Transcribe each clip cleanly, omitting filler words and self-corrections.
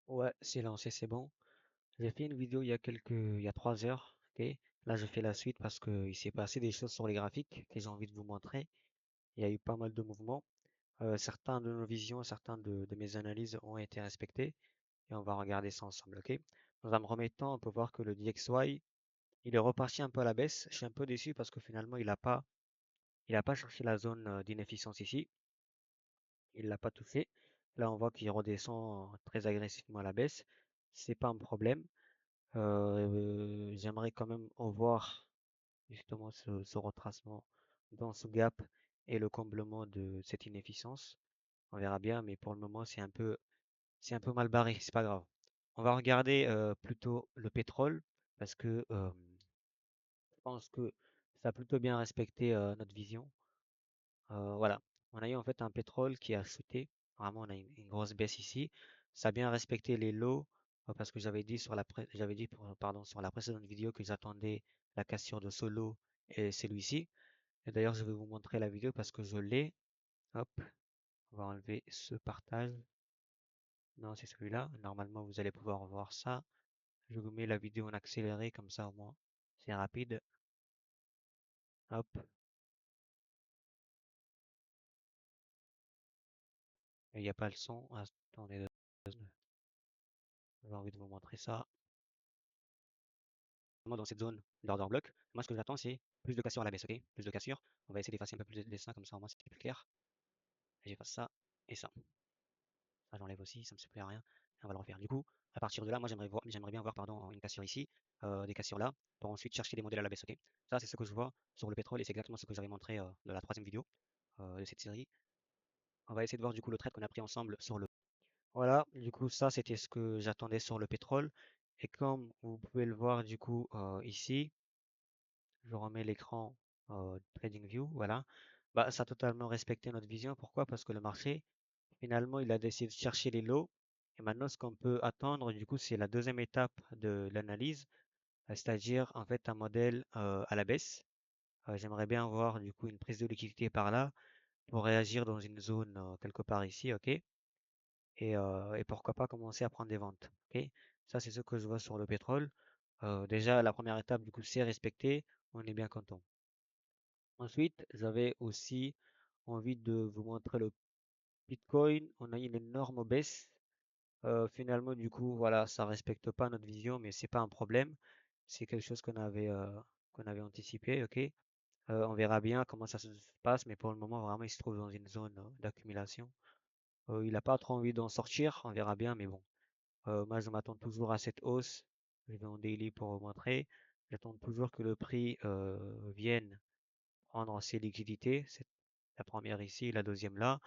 Ouais, c'est lancé, c'est bon. J'ai fait une vidéo il y a 3 heures, ok? Là, je fais la suite parce que il s'est passé des choses sur les graphiques que j'ai envie de vous montrer. Il y a eu pas mal de mouvements. Certains de nos visions, certains de mes analyses ont été respectés et on va regarder ça ensemble, ok? Dans un premier temps, on peut voir que le DXY, il est reparti un peu à la baisse. Je suis un peu déçu parce que finalement, il a pas cherché la zone d'inefficience ici. Il l'a pas touché. Là, on voit qu'il redescend très agressivement à la baisse. C'est pas un problème. J'aimerais quand même en voir justement ce retracement dans ce gap et le comblement de cette inefficience. On verra bien, mais pour le moment, c'est un peu mal barré, c'est pas grave. On va regarder plutôt le pétrole parce que je pense que ça a plutôt bien respecté notre vision. Voilà, on a eu en fait un pétrole qui a chuté. Vraiment, on a une grosse baisse ici. Ça a bien respecté les lows parce que j'avais dit pardon, sur la précédente vidéo que j'attendais la cassure de ce lot et celui-ci. Et d'ailleurs, je vais vous montrer la vidéo parce que je l'ai. Hop, on va enlever ce partage. Non, c'est celui-là. Normalement, vous allez pouvoir voir ça. Je vous mets la vidéo en accéléré comme ça au moins. C'est rapide. Hop, il n'y a pas le son. Attendez, j'ai envie de vous montrer ça. Dans cette zone d'order block, moi ce que j'attends c'est plus de cassure à la baisse, ok? Plus de cassure. On va essayer d'effacer un peu plus de dessin comme ça au moins c'est plus clair. J'efface ça et ça. Ça j'enlève aussi, ça me sert plus à rien. Et on va le refaire. Du coup, à partir de là, moi j'aimerais bien voir pardon, une cassure ici, des cassures là, pour ensuite chercher des modèles à la baisse, ok? Ça c'est ce que je vois sur le pétrole et c'est exactement ce que j'avais montré dans la troisième vidéo de cette série. On va essayer de voir du coup le trade qu'on a pris ensemble sur le. Voilà, du coup ça c'était ce que j'attendais sur le pétrole. Et comme vous pouvez le voir du coup ici, je remets l'écran TradingView, voilà. Bah, ça a totalement respecté notre vision. Pourquoi? Parce que le marché, finalement, il a décidé de chercher les lots. Et maintenant, ce qu'on peut attendre, du coup, c'est la deuxième étape de l'analyse, c'est-à-dire en fait un modèle à la baisse. J'aimerais bien voir du coup une prise de liquidité par là pour réagir dans une zone quelque part ici, ok? Et pourquoi pas commencer à prendre des ventes, ok? Ça, c'est ce que je vois sur le pétrole. Déjà, la première étape, du coup, c'est respecté. On est bien content. Ensuite, j'avais aussi envie de vous montrer le Bitcoin. On a eu une énorme baisse. Finalement, du coup, voilà, ça respecte pas notre vision, mais c'est pas un problème. C'est quelque chose qu'on avait anticipé, ok? On verra bien comment ça se passe, mais pour le moment, vraiment, il se trouve dans une zone d'accumulation. Il n'a pas trop envie d'en sortir, on verra bien, mais bon. Moi, je m'attends toujours à cette hausse. Je vais en daily pour vous montrer. J'attends toujours que le prix vienne prendre ses liquidités. C'est la première ici, la deuxième là.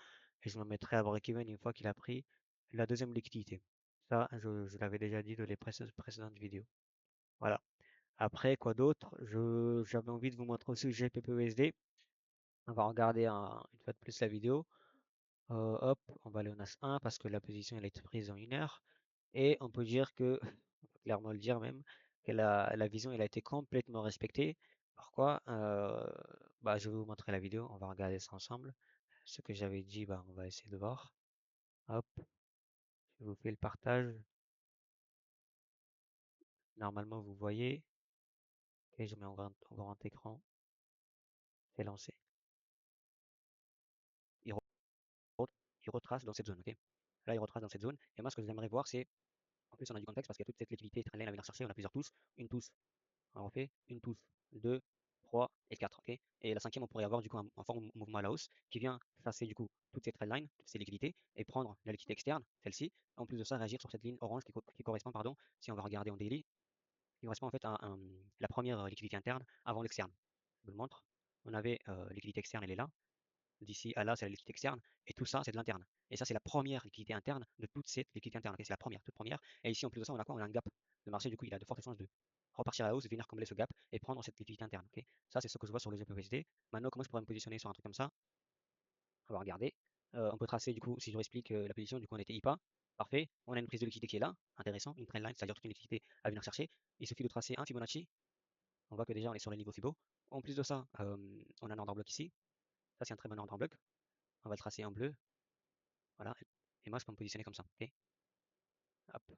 Et je me mettrai à break-even une fois qu'il a pris la deuxième liquidité. Ça, je l'avais déjà dit dans les précédentes vidéos. Voilà. Après, quoi d'autre? J'avais envie de vous montrer aussi le GPPUSD. On va regarder une fois de plus la vidéo. Hop, on va aller au NAS 1 parce que la position elle a été prise en 1 heure. Et on peut dire que, on peut clairement le dire même, que la vision elle a été complètement respectée. Pourquoi? Bah, je vais vous montrer la vidéo, on va regarder ça ensemble. Ce que j'avais dit, bah, on va essayer de voir. Hop, je vous fais le partage. Normalement, vous voyez. Ok, je mets en grand écran. C'est lancé. Il, re- il retrace dans cette zone, ok? Là, il retrace dans cette zone. Et moi, ce que j'aimerais voir, c'est, en plus, on a du contexte parce qu'il y a toute cette liquidité trendline à venir chercher. On a plusieurs touches. Une touche. On refait une touche, deux, trois et quatre, ok? Et la cinquième, on pourrait avoir du coup un fort mouvement à la hausse qui vient chasser du coup toutes ces trendlines, toutes ces liquidités et prendre la liquidité externe, celle-ci. En plus de ça, réagir sur cette ligne orange qui correspond, pardon, si on va regarder en daily, qui correspond en fait à la première liquidité interne avant l'externe. Je vous le montre. On avait liquidité externe, elle est là. D'ici à là, c'est la liquidité externe. Et tout ça, c'est de l'interne. Et ça, c'est la première liquidité interne de toute cette liquidité interne. Okay, c'est la première, toute première. Et ici, en plus de ça, on a quoi? On a un gap. Le marché, du coup, il a de fortes chances de repartir à la hausse, de venir combler ce gap et prendre cette liquidité interne. Okay, ça, c'est ce que je vois sur le GPUSD. Maintenant, comment je pourrais me positionner sur un truc comme ça? On va regarder. On peut tracer, du coup, si je vous explique la position, du coup, on était IPA. Parfait. On a une prise de liquidité qui est là. Intéressant. Une trendline, c'est-à-dire toute une liquidité à venir chercher. Il suffit de tracer un Fibonacci. On voit que déjà, on est sur le niveau Fibo. En plus de ça, on a un order block ici. Ça, c'est un très bon order block. On va le tracer en bleu. Voilà. Et moi, je peux me positionner comme ça. Ok. hop,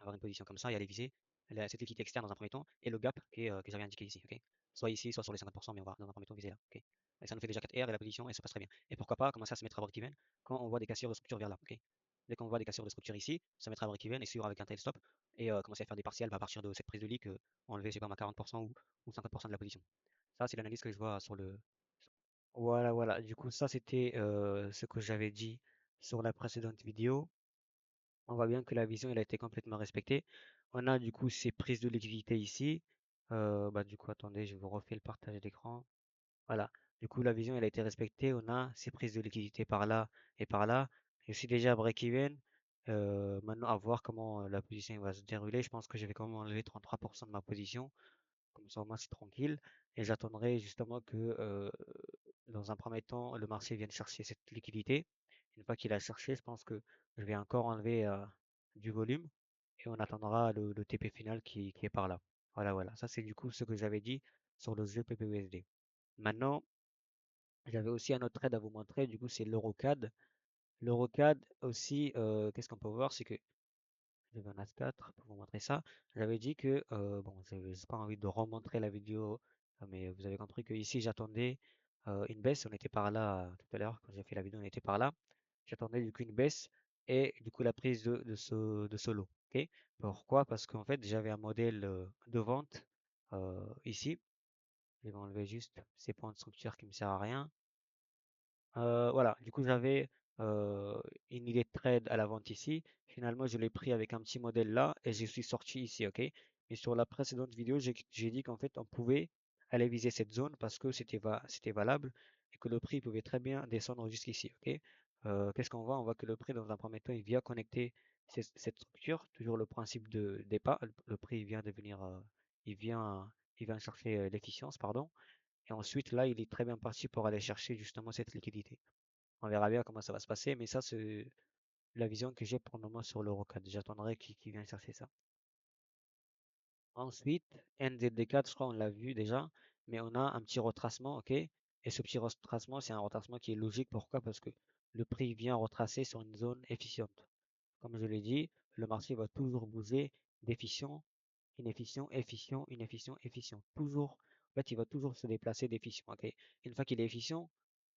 avoir une position comme ça et aller viser cette liquidité externe dans un premier temps et le gap que j'avais indiqué ici, ok? Soit ici, soit sur les 50%, mais on va dans un premier temps viser là, ok? Et ça nous fait déjà 4 R et la position, elle se passe très bien. Et pourquoi pas commencer à se mettre à break-even quand on voit des cassures de structure vers là, ok? Dès qu'on voit des cassures de structure ici, se mettre à break-even et suivre avec un tail stop et commencer à faire des partiels à partir de cette prise de leak, enlever, je sais pas, ma 40% ou 50% de la position. Ça, c'est l'analyse que je vois sur le. Voilà, voilà. Du coup, ça, c'était ce que j'avais dit sur la précédente vidéo. On voit bien que la vision, elle a été complètement respectée. On a du coup ces prises de liquidité ici. Bah, du coup, attendez, je vous refais le partage d'écran. Voilà. Du coup, la vision, elle a été respectée. On a ces prises de liquidité par là et par là. Je suis déjà à break-even. Maintenant, à voir comment la position va se dérouler. Je pense que je vais quand même enlever 33% de ma position. Comme ça, au moins, c'est tranquille. Et j'attendrai justement que, dans un premier temps, le marché vienne chercher cette liquidité. Une fois qu'il a cherché, je pense que je vais encore enlever du volume et on attendra le TP final qui est par là. Voilà, voilà. Ça, c'est du coup ce que j'avais dit sur le jeu PPUSD. Maintenant, j'avais aussi un autre trade à vous montrer. Du coup, c'est l'Eurocad. L'Eurocad aussi, qu'est-ce qu'on peut voir? C'est que je vais en As4 pour vous montrer ça. J'avais dit que, bon, j'avais pas envie de remontrer la vidéo, mais vous avez compris que ici j'attendais une baisse. On était par là tout à l'heure quand j'ai fait la vidéo, on était par là. J'attendais du coup une baisse et du coup la prise de ce lot. Ok? Pourquoi? Parce qu'en fait j'avais un modèle de vente ici. Je vais enlever juste ces points de structure qui me servent à rien. Voilà, du coup j'avais une idée de trade à la vente ici. Finalement, je l'ai pris avec un petit modèle là et je suis sorti ici, ok? Mais sur la précédente vidéo, j'ai dit qu'en fait on pouvait aller viser cette zone parce que c'était valable et que le prix pouvait très bien descendre jusqu'ici, ok? Qu'est-ce qu'on voit? On voit que le prix dans un premier temps il vient connecter cette structure, toujours le principe de départ. Le prix vient devenir, il vient chercher l'efficience, pardon. Et ensuite, là, il est très bien parti pour aller chercher justement cette liquidité. On verra bien comment ça va se passer, mais ça, c'est la vision que j'ai pour le moment sur l'Eurocad. J'attendrai qu'il vienne chercher ça. Ensuite, NZD4, je crois on l'a vu déjà, mais on a un petit retracement, ok? Et ce petit retracement, c'est un retracement qui est logique. Pourquoi? Parce que le prix vient retracer sur une zone efficiente. Comme je l'ai dit, le marché va toujours bouger d'efficient, inefficient, efficient, inefficient, efficient. Toujours, en fait, il va toujours se déplacer d'efficient, ok? Une fois qu'il est efficient,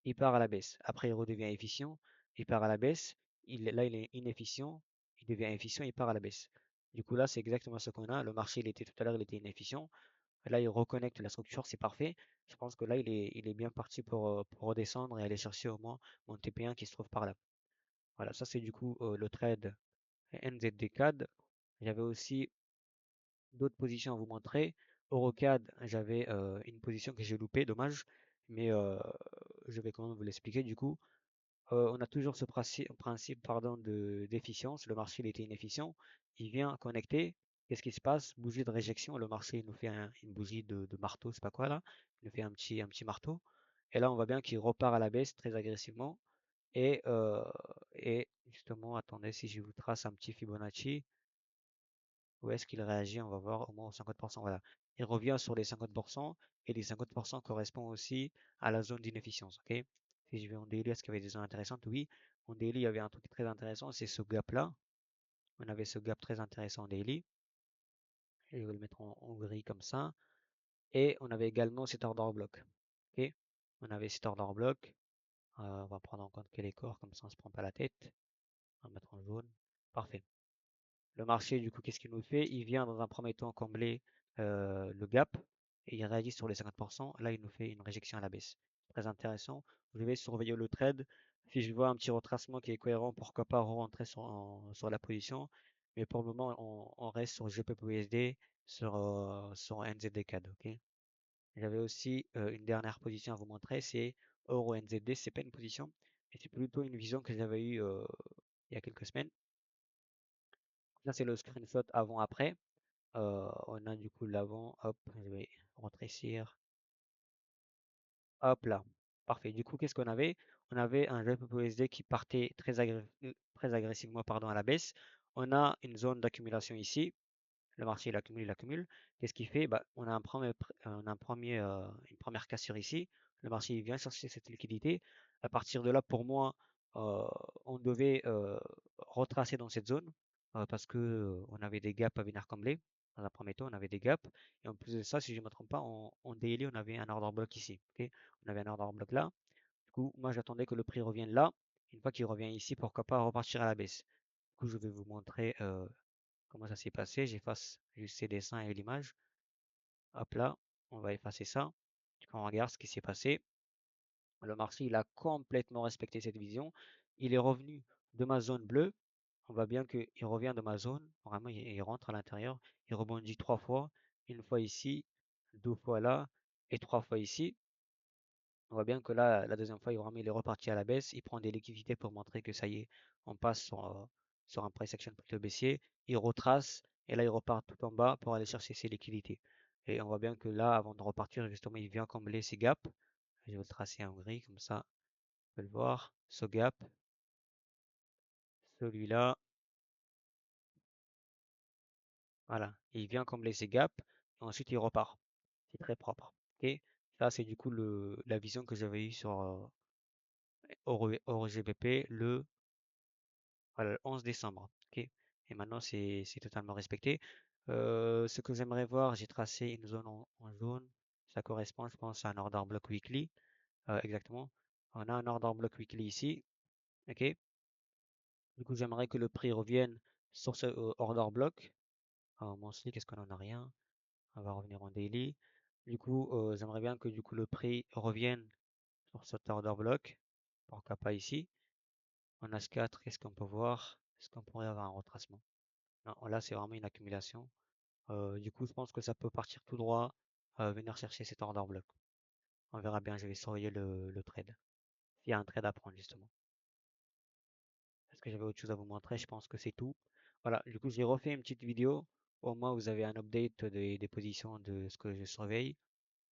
il part à la baisse. Après, il redevient efficient, il part à la baisse. Là, il est inefficient, il devient efficient, il part à la baisse. Du coup, là, c'est exactement ce qu'on a. Le marché, il était tout à l'heure, il était inefficient. Là, il reconnecte la structure, c'est parfait. Je pense que là, il est bien parti pour redescendre et aller chercher au moins mon TP1 qui se trouve par là. Voilà, ça, c'est du coup le trade NZD-CAD. J'avais aussi d'autres positions à vous montrer. Eurocad, j'avais une position que j'ai loupée, dommage, mais je vais quand même vous l'expliquer du coup. On a toujours ce principe pardon, d'efficience. Le marché il était inefficient. Il vient connecter. Qu'est-ce qui se passe? Bougie de réjection. Le marché il nous fait une bougie de marteau, c'est pas quoi là. Il nous fait un petit marteau. Et là, on voit bien qu'il repart à la baisse très agressivement. Et justement, attendez, si je vous trace un petit Fibonacci, où est-ce qu'il réagit? On va voir au moins aux 50%. Voilà. Il revient sur les 50% et les 50% correspondent aussi à la zone d'inefficience. Ok? Si je vais en daily, est-ce qu'il y avait des zones intéressantes? Oui. En daily, il y avait un truc très intéressant, c'est ce gap-là. On avait ce gap très intéressant en daily. Je vais le mettre en gris comme ça. Et on avait également cet order block. Ok? On avait cet order block. On va prendre en compte quel est corps, comme ça on ne se prend pas la tête. On va mettre en jaune. Parfait. Le marché, du coup, qu'est-ce qu'il nous fait? Il vient dans un premier temps combler le gap et il réagit sur les 50%. Là, il nous fait une réjection à la baisse. Très intéressant. Je vais surveiller le trade. Si je vois un petit retracement qui est cohérent, pourquoi pas rentrer sur la position. Mais pour le moment, on reste sur GPPUSD, sur NZDCAD. Ok. J'avais aussi une dernière position à vous montrer, c'est Euro NZD. C'est pas une position, mais c'est plutôt une vision que j'avais eue il y a quelques semaines. Là, c'est le screenshot avant-après. On a du coup l'avant, hop, je vais rétrécir, hop là, parfait. Du coup, qu'est-ce qu'on avait? On avait un GPPUSD qui partait très agressivement pardon, à la baisse. On a une zone d'accumulation ici. Le marché, il accumule, il accumule. Qu'est-ce qu'il fait? Bah, on a une première cassure ici. Le marché, il vient chercher cette liquidité. À partir de là, pour moi, on devait retracer dans cette zone. parce que on avait des gaps à venir combler. Dans un premier temps, on avait des gaps. Et en plus de ça, si je ne me trompe pas, en daily, on avait un order block ici. Ok, on avait un order block là. Du coup, moi, j'attendais que le prix revienne là. Une fois qu'il revient ici, pourquoi pas repartir à la baisse. Du coup, je vais vous montrer comment ça s'est passé. J'efface juste ces dessins et l'image. Hop là, on va effacer ça. Du coup, on regarde ce qui s'est passé. Le marché, il a complètement respecté cette vision. Il est revenu de ma zone bleue. On voit bien qu'il revient de ma zone. Vraiment, il rentre à l'intérieur. Il rebondit 3 fois. Une fois ici, 2 fois là et 3 fois ici. On voit bien que là, la deuxième fois, il est reparti à la baisse. Il prend des liquidités pour montrer que ça y est, on passe sur un price action plutôt baissier. Il retrace et là, il repart tout en bas pour aller chercher ses liquidités. Et on voit bien que là, avant de repartir, justement, il vient combler ses gaps. Je vais le tracer en gris, comme ça, on peut le voir. Ce gap, celui-là, voilà. Il vient combler ses gaps et ensuite il repart. C'est très propre. Ok. Ça, c'est du coup la vision que j'avais eue sur GBP voilà, le 11 décembre. Ok. Et maintenant, c'est totalement respecté. Ce que j'aimerais voir, j'ai tracé une zone en jaune. Ça correspond, je pense, à un order block weekly. Exactement. On a un order block weekly ici. Ok. Du coup, j'aimerais que le prix revienne sur ce order block. En monthly, qu'est-ce qu'on en a rien? On va revenir en daily. Du coup, j'aimerais bien que du coup le prix revienne sur cet order block. Pourquoi pas ici? En As4, qu'est-ce qu'on peut voir? Est-ce qu'on pourrait avoir un retracement? Non, là c'est vraiment une accumulation. Du coup, je pense que ça peut partir tout droit, venir chercher cet order block. On verra bien, je vais surveiller le trade. S'il y a un trade à prendre justement. Est-ce que j'avais autre chose à vous montrer? Je pense que c'est tout. Voilà, du coup j'ai refait une petite vidéo. Au moins vous avez un update des positions de ce que je surveille.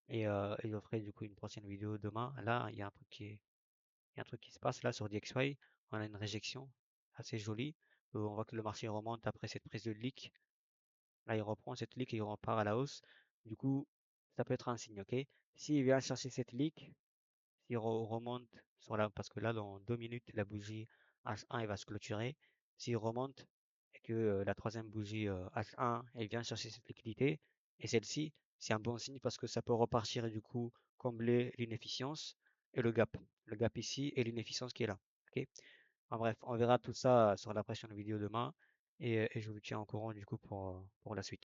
Et je ferai du coup une prochaine vidéo demain. Là, il y a un truc qui se passe là sur DXY. On a une réjection assez jolie. On voit que le marché remonte après cette prise de leak. Là, il reprend cette leak et il repart à la hausse. Du coup, ça peut être un signe, ok? S'il vient chercher cette leak, s'il remonte sur la, parce que là, dans 2 minutes, la bougie H1 elle va se clôturer. S'il remonte et que la troisième bougie H1 elle vient chercher cette liquidité, et celle-ci, c'est un bon signe parce que ça peut repartir et du coup combler l'inefficience et le gap. Le gap ici et l'inefficience qui est là. Ok. En bref, on verra tout ça sur la prochaine vidéo demain et je vous tiens au courant du coup pour la suite.